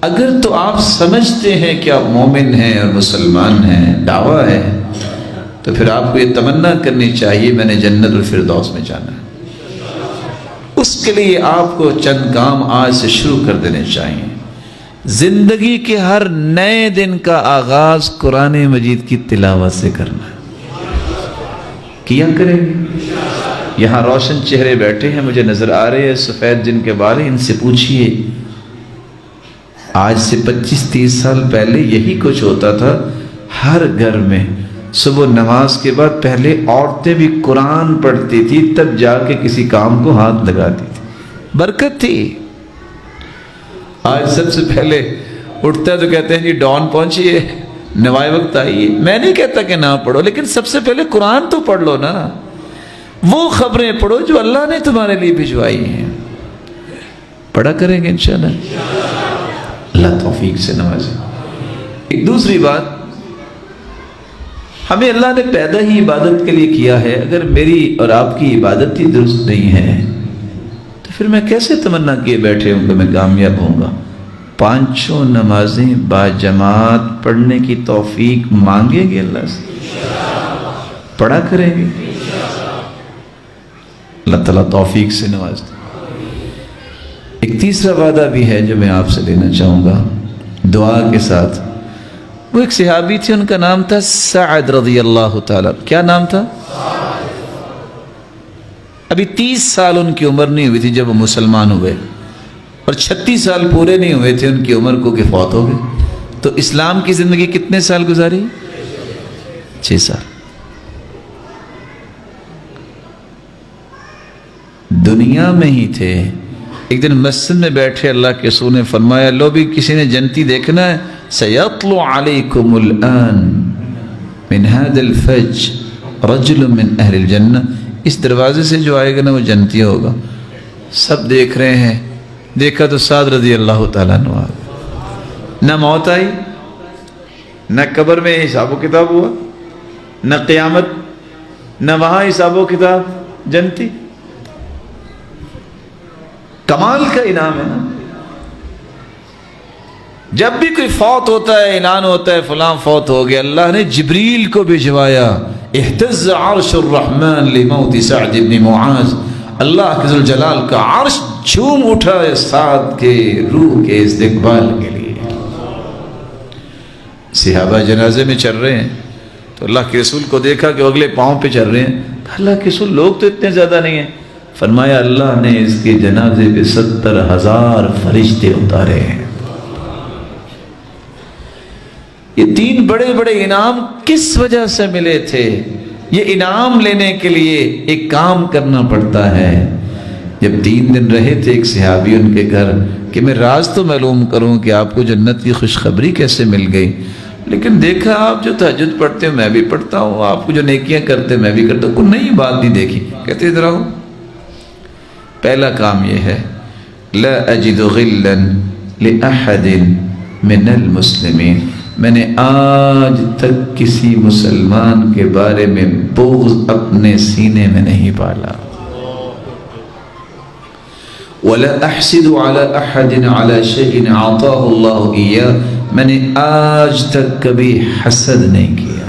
اگر تو آپ سمجھتے ہیں کہ آپ مومن ہیں اور مسلمان ہیں، دعویٰ ہے، تو پھر آپ کو یہ تمنا کرنی چاہیے میں نے جنت الفردوس میں جانا ہے۔ اس کے لیے آپ کو چند کام آج سے شروع کر دینے چاہیے۔ زندگی کے ہر نئے دن کا آغاز قرآن مجید کی تلاوت سے کرنا ہے۔ کیا کریں گے؟ یہاں روشن چہرے بیٹھے ہیں، مجھے نظر آ رہے ہیں سفید جن کے بال ہیں، ان سے پوچھئے آج سے 25-30 سال پہلے یہی کچھ ہوتا تھا۔ ہر گھر میں صبح نماز کے بعد پہلے عورتیں بھی قرآن پڑھتی تھی، تب جا کے کسی کام کو ہاتھ لگاتی تھی، برکت تھی۔ آج سب سے پہلے اٹھتا ہے تو کہتے ہیں جی ڈان پہنچی ہے، نوائے وقت آئی ہے۔ میں نہیں کہتا کہ نہ پڑھو، لیکن سب سے پہلے قرآن تو پڑھ لو نا، وہ خبریں پڑھو جو اللہ نے تمہارے لیے بھجوائی ہیں۔ پڑھا کریں گے انشاءاللہ، اللہ توفیق سے نوازے۔ ایک دوسری بات، ہمیں اللہ نے پیدا ہی عبادت کے لیے کیا ہے۔ اگر میری اور آپ کی عبادت ہی درست نہیں ہے تو پھر میں کیسے تمنا کیے بیٹھے ہوں کہ میں کامیاب ہوں گا؟ 5 نمازیں باجماعت پڑھنے کی توفیق مانگیں گے اللہ سے، پڑھا کریں گے، اللہ تعالیٰ توفیق سے نواز دے۔ ایک تیسرا وعدہ بھی ہے جو میں آپ سے لینا چاہوں گا دعا کے ساتھ۔ وہ ایک صحابی تھے، ان کا نام تھا سعد رضی اللہ تعالیٰ۔ کیا نام تھا؟ ابھی 30 سال ان کی عمر نہیں ہوئی تھی جب وہ مسلمان ہوئے، اور 36 سال پورے نہیں ہوئے تھے ان کی عمر کو کہ فوت ہو گئے۔ تو اسلام کی زندگی کتنے سال گزاری؟ 6 سال۔ دنیا میں ہی تھے، ایک دن مسجد میں بیٹھے اللہ کے رسول نے فرمایا لو بھی کسی نے جنتی دیکھنا ہے، سَيَطْلُعُ عَلَيْكُمُ الْآنِ مِنْ هَذَا الْفَجْرِ رَجُلٌ مِنْ أَهْلِ الْجَنَّةِ، اس دروازے سے جو آئے گا نا وہ جنتی ہوگا۔ سب دیکھ رہے ہیں، دیکھا تو سعد رضی اللہ تعالیٰ عنہ آ گئے۔ نہ موت آئی، نہ قبر میں حساب و کتاب ہوا، نہ قیامت، نہ وہاں حساب و کتاب، جنتی۔ کمال کا انعام ہے نا۔ جب بھی کوئی فوت ہوتا ہے، اعلان ہوتا ہے فلاں فوت ہو گیا، اللہ نے جبریل کو بھجوایا، اہتز عرش الرحمن لموت سعد بن معاذ، اللہ کے ذوالجلال کا عرش جھوم اٹھا ہے سعد کے روح کے استقبال کے لیے۔ صحابہ جنازے میں چل رہے ہیں تو اللہ کے رسول کو دیکھا کہ اگلے پاؤں پہ چل رہے ہیں۔ اللہ کے رسول لوگ تو اتنے زیادہ نہیں ہیں۔ فرمایا اللہ نے اس کے جنازے پہ 70,000 فرشتے اتارے ہیں۔ یہ 3 بڑے بڑے انعام کس وجہ سے ملے تھے؟ یہ انعام لینے کے لیے ایک کام کرنا پڑتا ہے۔ جب 3 دن رہے تھے ایک صحابی ان کے گھر کہ میں راز تو معلوم کروں کہ آپ کو جنت کی خوشخبری کیسے مل گئی، لیکن دیکھا آپ جو تہجد پڑھتے ہو میں بھی پڑھتا ہوں، آپ کو جو نیکیاں کرتے میں بھی کرتا ہوں، کوئی نئی بات نہیں دیکھی۔ کہتے ادھر آؤ، پہلا کام یہ ہے لا اجد غلا لأحد من المسلمین، میں نے آج تک کسی مسلمان کے بارے میں بغض اپنے سینے میں نہیں پالا۔ ولا احسد على احد على شيء اعطاه الله اياه، میں نے آج تک کبھی حسد نہیں کیا۔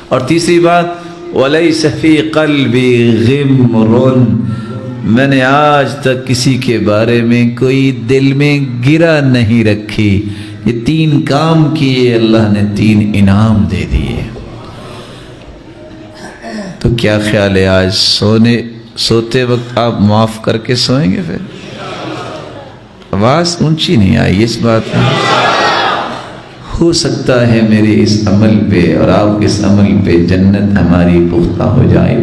اور تیسری بات وليس في قلبي غمر، میں نے آج تک کسی کے بارے میں کوئی دل میں گرا نہیں رکھی۔ یہ 3 کام کیے، اللہ نے 3 انعام دے دیے۔ تو کیا خیال ہے آج سوتے وقت آپ معاف کر کے سوئیں گے؟ پھر آواز اونچی نہیں آئی اس بات میں۔ ہو سکتا ہے میرے اس عمل پہ اور آپ کے اس عمل پہ جنت ہماری پختہ ہو جائے۔